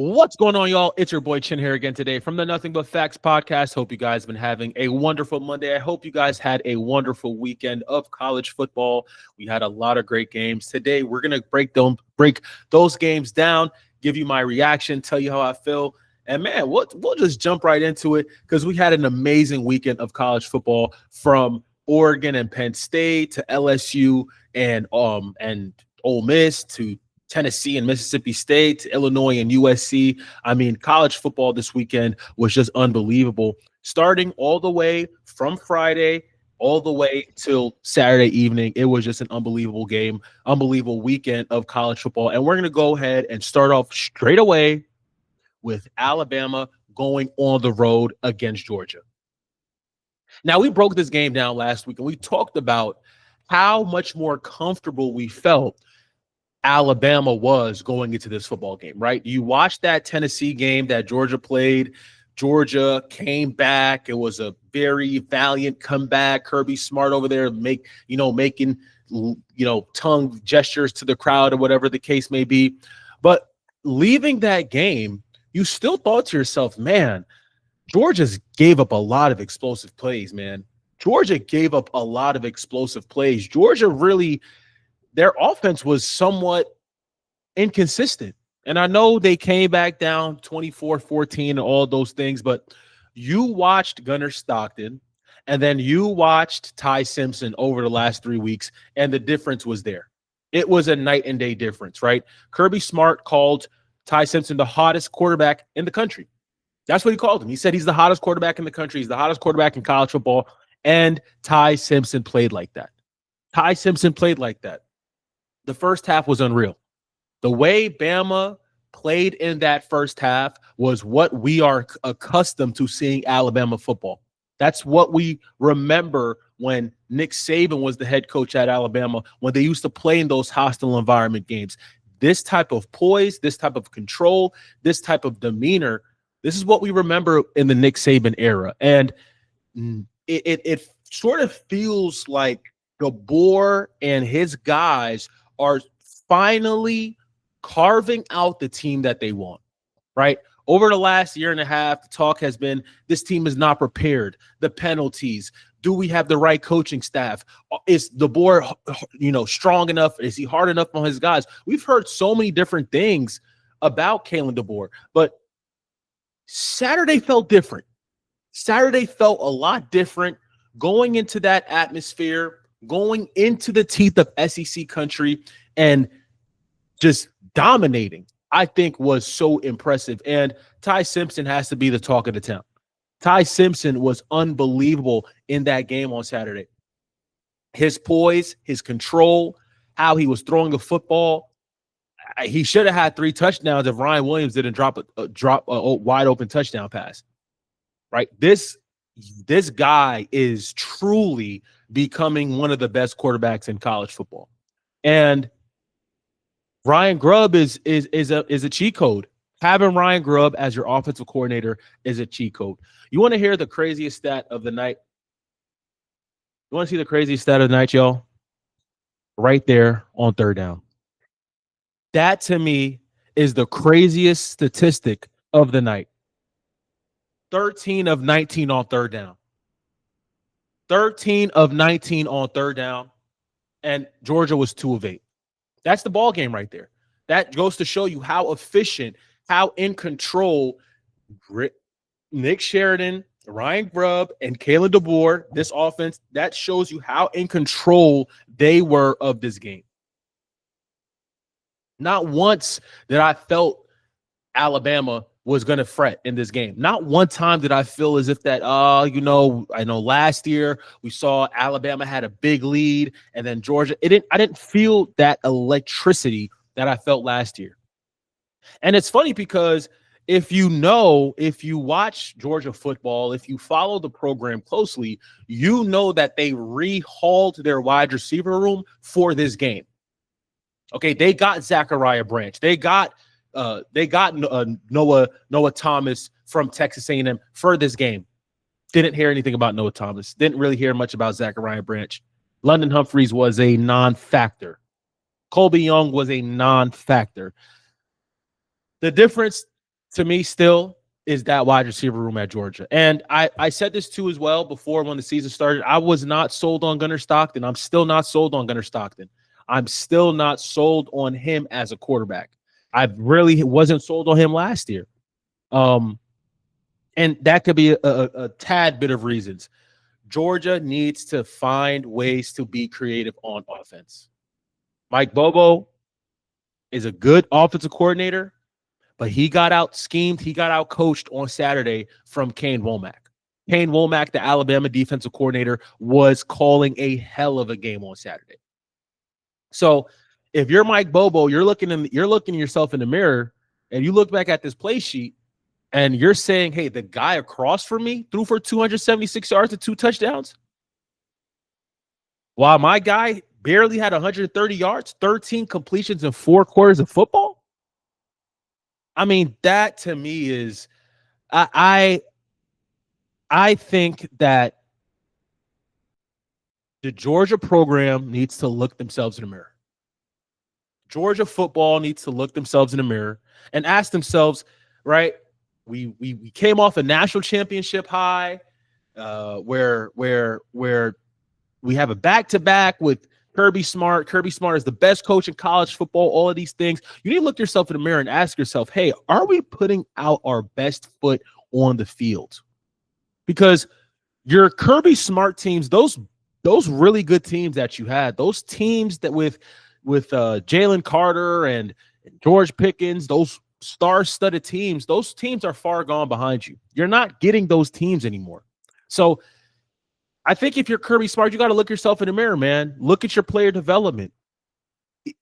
What's going on, y'all? It's your boy Chin here again today from the Nothing But Facts podcast. Hope you guys have been having a wonderful Monday. I hope you guys had a wonderful weekend of college football. We had a lot of great games. Today, we're going to break those games down, give you my reaction, tell you how I feel. And, man, we'll just jump right into it because we had an amazing weekend of college football from Oregon and Penn State to LSU and Ole Miss to Tennessee and Mississippi State, Illinois and USC. I mean, college football this weekend was just unbelievable. Starting all the way from Friday all the way till Saturday evening, it was just an unbelievable game, unbelievable weekend of college football. And we're going to go ahead and start off straight away with Alabama going on the road against Georgia. Now, we broke this game down last week, and we talked about how much more comfortable we felt Alabama was going into this football game, right? You watched that Tennessee game that Georgia played. Georgia came back. It was a very valiant comeback. Kirby Smart over there making tongue gestures to the crowd or whatever the case may be. But leaving that game, you still thought to yourself, man, Georgia gave up a lot of explosive plays, man. Georgia gave up a lot of explosive plays. Georgia really – their offense was somewhat inconsistent. And I know they came back down 24-14 and all those things, but you watched Gunnar Stockton and then you watched Ty Simpson over the last 3 weeks, and the difference was there. It was a night and day difference, right? Kirby Smart called Ty Simpson the hottest quarterback in the country. That's what he called him. He said he's the hottest quarterback in the country. He's the hottest quarterback in college football, and Ty Simpson played like that. Ty Simpson played like that. The first half was unreal. The way Bama played in that first half was what we are accustomed to seeing Alabama football. That's what we remember when Nick Saban was the head coach at Alabama, when they used to play in those hostile environment games. This type of poise, this type of control, this type of demeanor, this is what we remember in the Nick Saban era. And it sort of feels like DeBoer and his guys are finally carving out the team that they want, right? Over the last year and a half, the talk has been this team is not prepared. The penalties. Do we have the right coaching staff? Is DeBoer, strong enough? Is he hard enough on his guys? We've heard so many different things about Kalen DeBoer, but Saturday felt different. Saturday felt a lot different going into that atmosphere, going into the teeth of SEC country and just dominating, I think was so impressive. And Ty Simpson has to be the talk of the town. Ty Simpson was unbelievable in that game on Saturday. His poise, his control, how he was throwing the football. He should have had 3 touchdowns if Ryan Williams didn't drop a wide open touchdown pass. Right? This guy is truly becoming one of the best quarterbacks in college football. And Ryan Grubb is a cheat code. Having Ryan Grubb as your offensive coordinator is a cheat code. You want to hear the craziest stat of the night? You want to see the craziest stat of the night, y'all? Right there on third down. That, to me, is the craziest statistic of the night. 13 of 19 on third down. 13 of 19 on third down, and Georgia was 2 of 8. That's the ball game right there. That goes to show you how efficient, how in control Nick Sheridan, Ryan Grubb, and Kalen DeBoer, this offense, that shows you how in control they were of this game. Not once did I felt Alabama was going to fret in this game. Not one time did I feel as if that, I know last year we saw Alabama had a big lead and then Georgia, I didn't feel that electricity that I felt last year. And it's funny because if you watch Georgia football, if you follow the program closely, you know that they rehauled their wide receiver room for this game. Okay, they got Zachariah Branch. They got Noah Thomas from Texas A&M for this game. Didn't hear anything about Noah Thomas. Didn't really hear much about Zachariah Branch. London Humphreys was a non-factor. Colby Young was a non-factor. The difference to me still is that wide receiver room at Georgia. And I said this too as well before when the season started. I was not sold on Gunnar Stockton. I'm still not sold on Gunnar Stockton. I'm still not sold on him as a quarterback. I really wasn't sold on him last year. And that could be a tad bit of reasons. Georgia needs to find ways to be creative on offense. Mike Bobo is a good offensive coordinator, but he got out schemed. He got out coached on Saturday from Kane Womack. Kane Womack, the Alabama defensive coordinator, was calling a hell of a game on Saturday. So if you're Mike Bobo, you're looking yourself in the mirror and you look back at this play sheet and you're saying, hey, the guy across from me threw for 276 yards and 2 touchdowns, while my guy barely had 130 yards, 13 completions in 4 quarters of football. I mean, that to me is I think that the Georgia program needs to look themselves in the mirror. Georgia football needs to look themselves in the mirror and ask themselves, right? We came off a national championship high, where we have a back-to-back with Kirby Smart. Kirby Smart is the best coach in college football, all of these things. You need to look yourself in the mirror and ask yourself, hey, are we putting out our best foot on the field? Because your Kirby Smart teams, those really good teams that you had, those teams that with Jalen Carter and George Pickens, those star-studded teams, those teams are far gone behind you. You're not getting those teams anymore. So I think if you're Kirby Smart, you got to look yourself in the mirror, man. Look at your player development.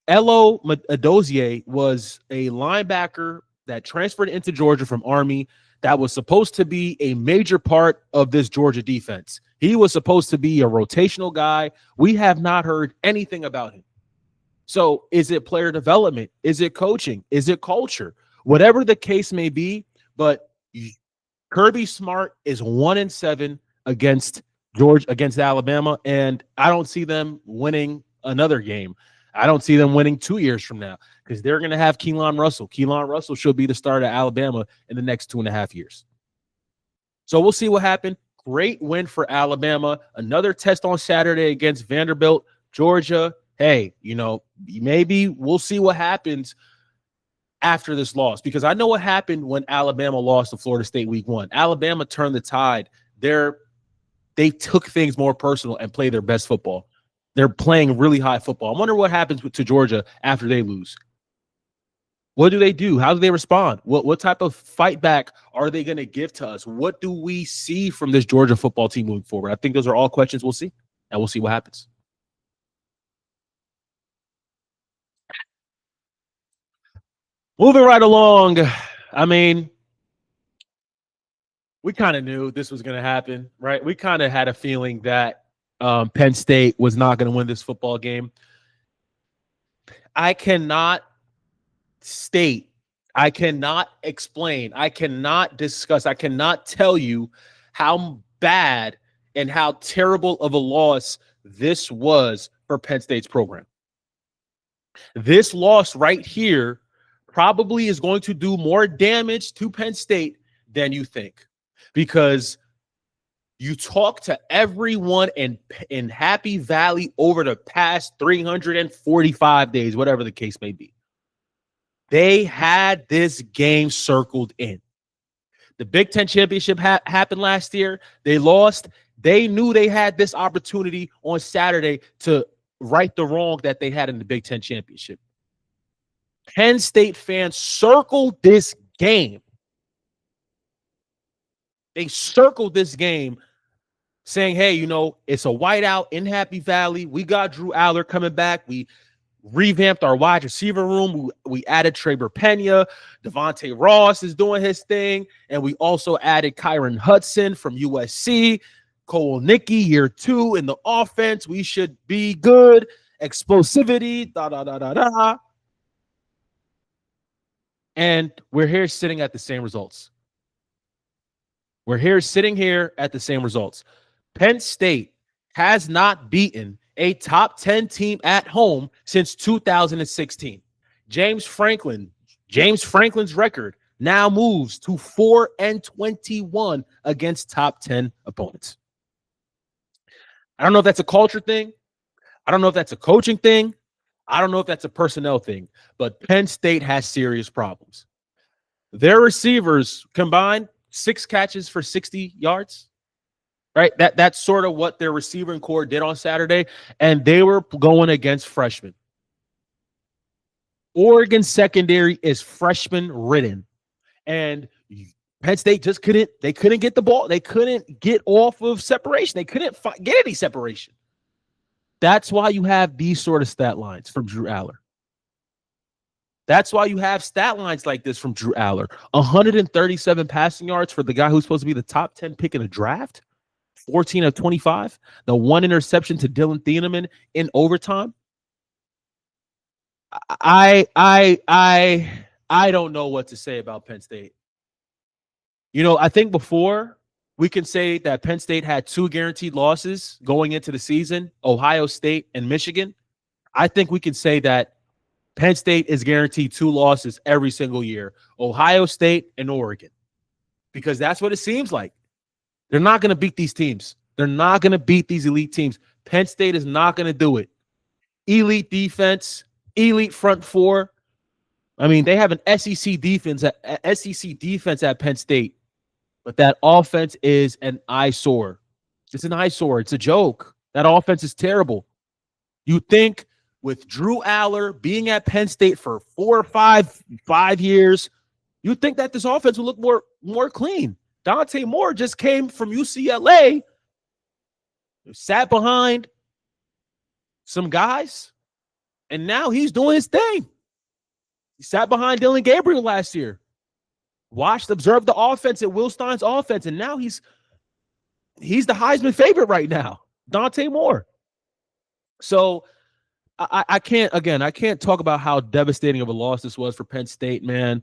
Elo Adozie was a linebacker that transferred into Georgia from Army that was supposed to be a major part of this Georgia defense. He was supposed to be a rotational guy. We have not heard anything about him. So is it player development? Is it coaching? Is it culture? Whatever the case may be, but Kirby Smart is 1-7 against Alabama, and I don't see them winning another game. I don't see them winning 2 years from now because they're going to have Keelan Russell. Keelan Russell should be the starter at Alabama in the next 2.5 years. So we'll see what happens. Great win for Alabama. Another test on Saturday against Vanderbilt. Georgia, hey, maybe we'll see what happens after this loss, because I know what happened when Alabama lost to Florida State week 1. Alabama turned the tide. They took things more personal and played their best football. They're playing really high football. I wonder what happens to Georgia after they lose. What do they do? How do they respond? What type of fight back are they going to give to us? What do we see from this Georgia football team moving forward? I think those are all questions we'll see, and we'll see what happens. Moving right along, I mean, we kind of knew this was going to happen, right? We kind of had a feeling that Penn State was not going to win this football game. I cannot state, I cannot explain, I cannot discuss, I cannot tell you how bad and how terrible of a loss this was for Penn State's program. This loss right here probably is going to do more damage to Penn State than you think, because you talk to everyone in Happy Valley over the past 345 days, whatever the case may be. They had this game circled in. The Big Ten championship happened last year. They lost. They knew they had this opportunity on Saturday to right the wrong that they had in the Big Ten championship. Penn State fans circled this game. They circled this game saying, hey, it's a whiteout in Happy Valley. We got Drew Aller coming back. We revamped our wide receiver room. We added Traber Pena. Devontae Ross is doing his thing. And we also added Kyron Hudson from USC. Cole Nicky, year 2 in the offense. We should be good. Explosivity, da-da-da-da-da. And we're here sitting at the same results. Penn State has not beaten a top 10 team at home since 2016. James Franklin's record now moves to 4-21 against top 10 opponents. I don't know if that's a culture thing. I don't know if that's a coaching thing. I don't know if that's a personnel thing, but Penn State has serious problems. Their receivers combined 6 catches for 60 yards, right? That's sort of what their receiving core did on Saturday, and they were going against freshmen. Oregon secondary is freshman ridden, and Penn State just couldn't get the ball. They couldn't get off of separation. They couldn't get any separation. That's why you have these sort of stat lines from Drew Aller. That's why you have stat lines like this from Drew Aller. 137 passing yards for the guy who's supposed to be the top 10 pick in a draft. 14 of 25. The 1 interception to Dylan Thieneman in overtime. I don't know what to say about Penn State. I think before we can say that Penn State had 2 guaranteed losses going into the season, Ohio State and Michigan. I think we can say that Penn State is guaranteed 2 losses every single year, Ohio State and Oregon, because that's what it seems like. They're not going to beat these teams. They're not going to beat these elite teams. Penn State is not going to do it. Elite defense, elite front four. I mean, they have an SEC defense at Penn State, but that offense is an eyesore. It's an eyesore. It's a joke. That offense is terrible. You think with Drew Aller being at Penn State for 4 or 5 years, you think that this offense will look more clean. Dante Moore just came from UCLA, sat behind some guys, and now he's doing his thing. He sat behind Dylan Gabriel last year, observed the offense at Will Stein's offense, and now he's the Heisman favorite right now, Dante Moore. So I can't talk about how devastating of a loss this was for Penn State, man.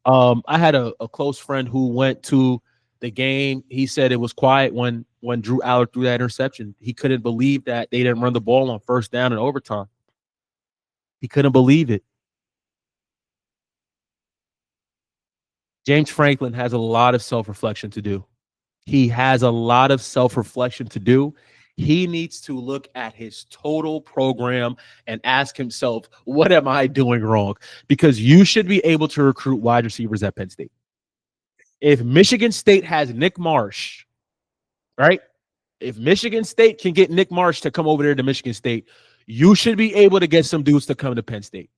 I had a close friend who went to the game. He said it was quiet when Drew Aller threw that interception. He couldn't believe that they didn't run the ball on first down in overtime. He couldn't believe it. James Franklin has a lot of self-reflection to do. He has a lot of self-reflection to do. He needs to look at his total program and ask himself, what am I doing wrong? Because you should be able to recruit wide receivers at Penn State. If Michigan State has Nick Marsh, right? If Michigan State can get Nick Marsh to come over there to Michigan State, you should be able to get some dudes to come to Penn State.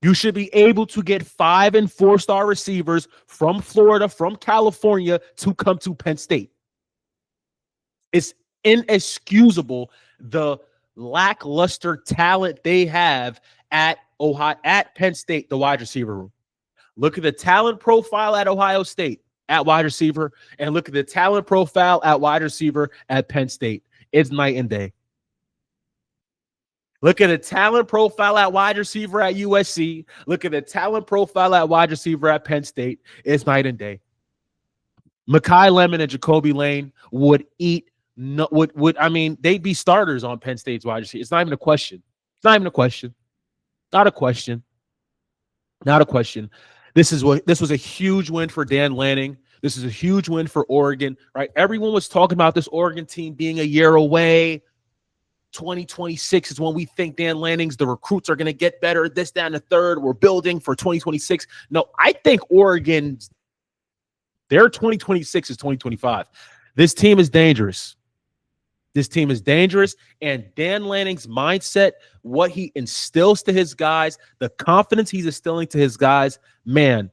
You should be able to get 5- and 4-star receivers from Florida, from California to come to Penn State. It's inexcusable the lackluster talent they have at Penn State, the wide receiver room. Look at the talent profile at Ohio State at wide receiver, and look at the talent profile at wide receiver at Penn State. It's night and day. Look at the talent profile at wide receiver at USC. Look at the talent profile at wide receiver at Penn State. It's night and day. Mekhi Lemon and Jacoby Lane would eat. They'd be starters on Penn State's wide receiver. It's not even a question. It's not even a question. Not a question. Not a question. This was a huge win for Dan Lanning. This is a huge win for Oregon, right? Everyone was talking about this Oregon team being a year away. 2026 is when we think Dan Lanning's, the recruits are going to get better. This, that, and the third. We're building for 2026. No, I think Oregon's, their 2026 is 2025. This team is dangerous. This team is dangerous, and Dan Lanning's mindset, what he instills to his guys, the confidence he's instilling to his guys, man,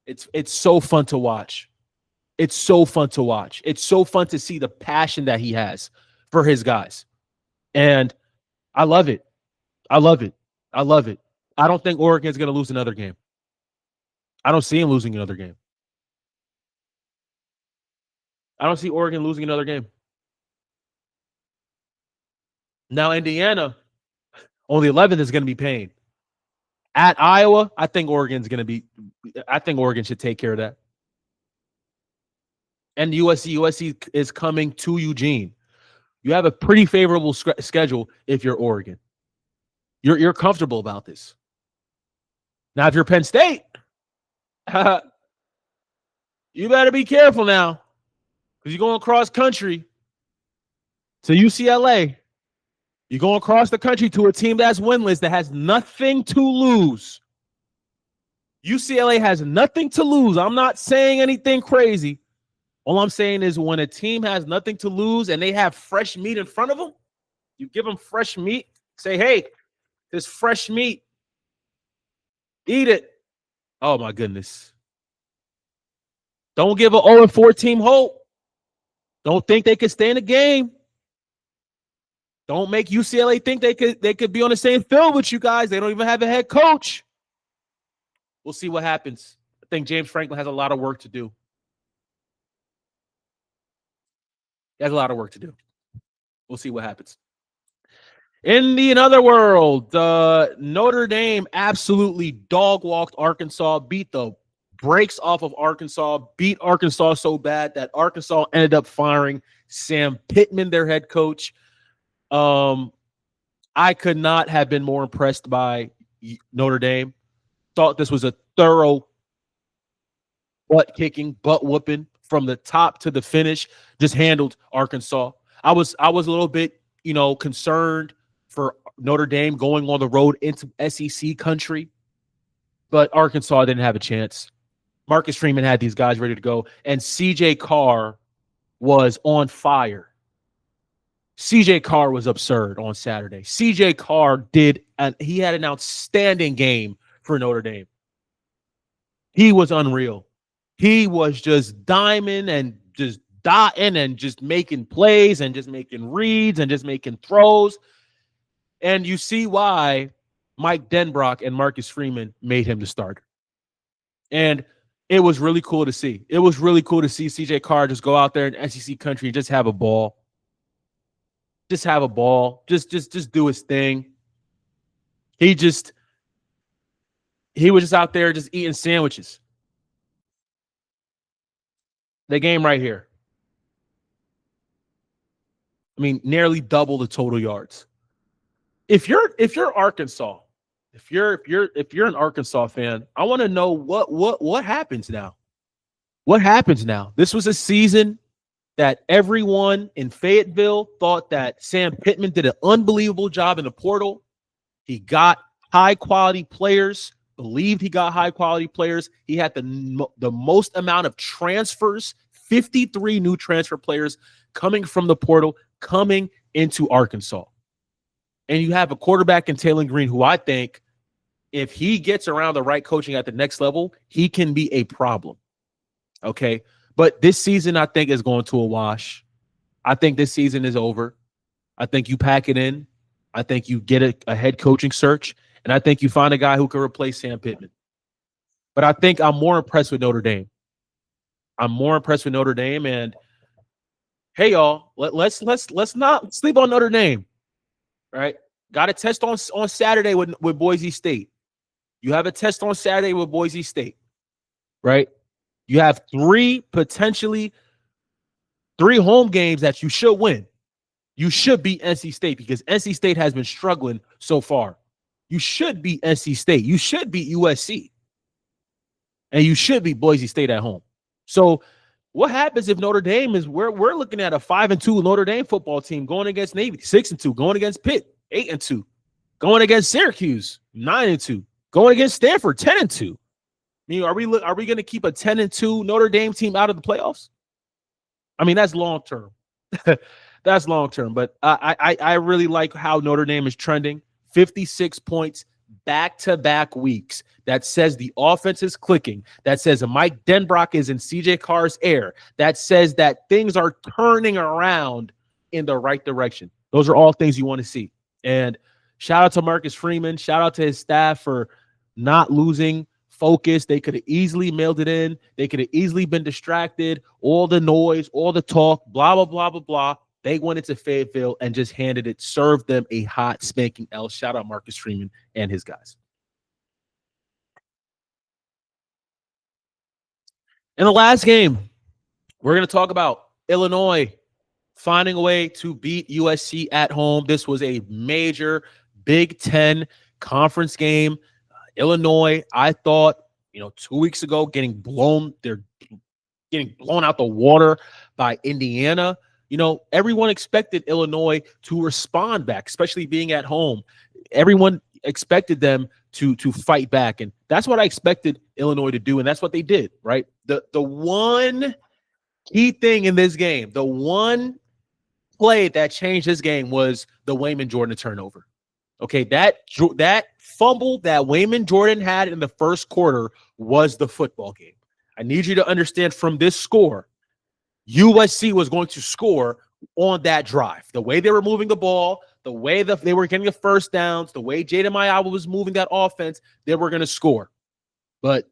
it's so fun to watch. It's so fun to watch. It's so fun to see the passion that he has for his guys. And I love it. I love it. I love it. I don't think Oregon's going to lose another game. I don't see him losing another game. I don't see Oregon losing another game. Now, Indiana, on the 11th, is going to be paying. At Iowa, I think Oregon should take care of that. And USC is coming to Eugene. You have a pretty favorable schedule if you're Oregon. You're comfortable about this. Now, if you're Penn State, you better be careful now because you're going cross country to UCLA. You're going across the country to a team that's winless, that has nothing to lose. UCLA has nothing to lose. I'm not saying anything crazy. All I'm saying is when a team has nothing to lose and they have fresh meat in front of them, you give them fresh meat, say, hey, this fresh meat, eat it. Oh, my goodness. Don't give an 0-4 team hope. Don't think they could stay in the game. Don't make UCLA think they could be on the same field with you guys. They don't even have a head coach. We'll see what happens. I think James Franklin has a lot of work to do. He has a lot of work to do. We'll see what happens. In the other world, Notre Dame absolutely dog-walked Arkansas, beat the brakes off of Arkansas, beat Arkansas so bad that Arkansas ended up firing Sam Pittman, their head coach. I could not have been more impressed by Notre Dame. Thought this was a thorough butt-kicking, butt-whooping from the top to the finish. Just handled Arkansas. I was a little bit, concerned for Notre Dame going on the road into SEC country, but Arkansas didn't have a chance. Marcus Freeman had these guys ready to go, and CJ Carr was on fire. CJ Carr was absurd on Saturday. CJ Carr he had an outstanding game for Notre Dame. He was unreal. He was just diamond and just dotting and just making plays and just making reads and just making throws. And you see why Mike Denbrock and Marcus Freeman made him the starter. And it was really cool to see. It was really cool to see CJ Carr just go out there in SEC country and just have a ball. Just have a ball. Just do his thing. He was just out there just eating sandwiches. The game right here. I mean, nearly double the total yards. If you're Arkansas, if you're an Arkansas fan, I want to know what happens now. What happens now? This was a season that everyone in Fayetteville thought that Sam Pittman did an unbelievable job in the portal. He got high-quality players, believed he got high-quality players. He had the most amount of transfers, 53 new transfer players coming from the portal, coming into Arkansas. And you have a quarterback in Taylor Green who I think, if he gets around the right coaching at the next level, he can be a problem. Okay? But this season, I think, is going to a wash. I think this season is over. I think you pack it in. I think you get a head coaching search. And I think you find a guy who can replace Sam Pittman. But I think I'm more impressed with Notre Dame. I'm more impressed with Notre Dame. And, hey, y'all, let's not sleep on Notre Dame. Right? Got a test on Saturday with Boise State. You have a test on Saturday with Boise State. Right? You have potentially three home games that you should win. You should beat NC State because NC State has been struggling so far. You should beat NC State. You should beat USC. And you should beat Boise State at home. So what happens if Notre Dame we're looking at a 5-2 Notre Dame football team going against Navy, 6-2, going against Pitt, 8-2, going against Syracuse, 9-2, going against Stanford, 10-2. I mean, are we going to keep a 10-2 Notre Dame team out of the playoffs? I mean, that's long term. That's long term. But I really like how Notre Dame is trending. 56 points back-to-back weeks. That says the offense is clicking. That says Mike Denbrock is in CJ Carr's air. That says that things are turning around in the right direction. Those are all things you want to see. And shout out to Marcus Freeman. Shout out to his staff for not losing focus. They could have easily mailed it in. They could have easily been distracted. All the noise, all the talk, blah, blah, blah, blah, blah. They went into Fayetteville and just handed it, served them a hot spanking L. Shout out Marcus Freeman and his guys. In the last game, we're going to talk about Illinois finding a way to beat USC at home. This was a major Big Ten conference game. Illinois, I thought, 2 weeks ago, getting blown out the water by Indiana. Everyone expected Illinois to respond back, especially being at home. Everyone expected them to fight back, and that's what I expected Illinois to do, and that's what they did, right? The one key thing in this game, the one play that changed this game was the Wayman Jordan turnover. Okay, that fumble that Wayman Jordan had in the first quarter was the football game. I need you to understand from this score, USC was going to score on that drive. The way they were moving the ball, the way that they were getting the first downs, the way Jada Mayaba was moving that offense, they were going to score. But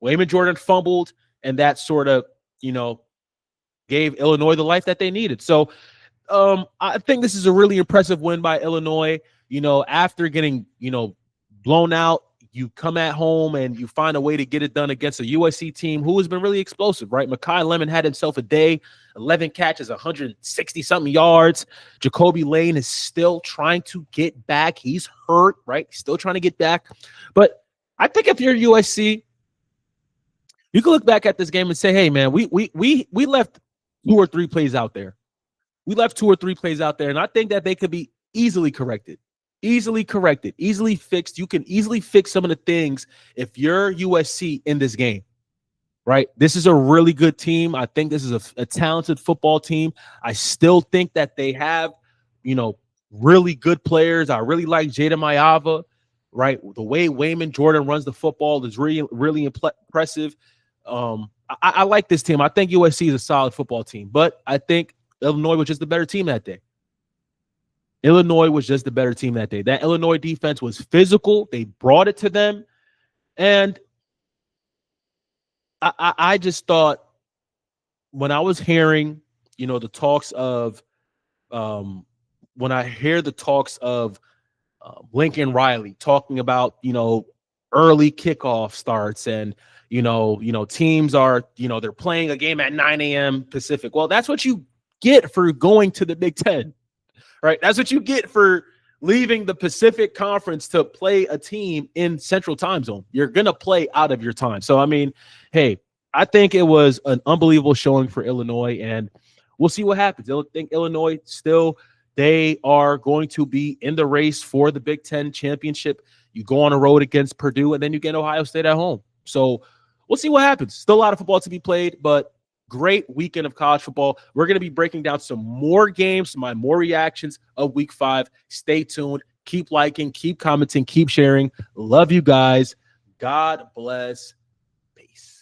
Wayman Jordan fumbled, and that sort of, gave Illinois the life that they needed. So I think this is a really impressive win by Illinois. After getting, blown out, you come at home and you find a way to get it done against a USC team who has been really explosive, right? Makai Lemon had himself a day, 11 catches, 160-something yards. Jacoby Lane is still trying to get back. He's hurt, right? Still trying to get back. But I think if you're USC, you can look back at this game and say, hey, man, we left 2 or 3 plays out there. We left 2 or 3 plays out there, and I think that they could be easily corrected, easily fixed. You can easily fix some of the things if you're USC in this game, right? This is a really good team. I think this is a talented football team. I still think that they have, really good players. I really like Jada Mayava, right? The way Wayman Jordan runs the football is really, really impressive. I like this team. I think USC is a solid football team, but I think Illinois was just the better team that day. That Illinois defense was physical. They brought it to them. And I just thought when I was hearing, the talks of when I hear the talks of Lincoln Riley talking about, early kickoff starts and, teams are, they're playing a game at 9 a.m. Pacific. Well, that's what you get for going to the Big Ten. Right, that's what you get for leaving the Pacific Conference to play a team in Central Time Zone. You're gonna play out of your time. So I mean, hey, I think it was an unbelievable showing for Illinois, and we'll see what happens. I think Illinois still, they are going to be in the race for the Big Ten championship. You go on a road against Purdue, and then you get Ohio State at home. So we'll see what happens. Still a lot of football to be played, but great weekend of college football. We're going to be breaking down some more games, more reactions of week 5. Stay tuned. Keep liking, keep commenting, keep sharing. Love you guys. God bless. Peace.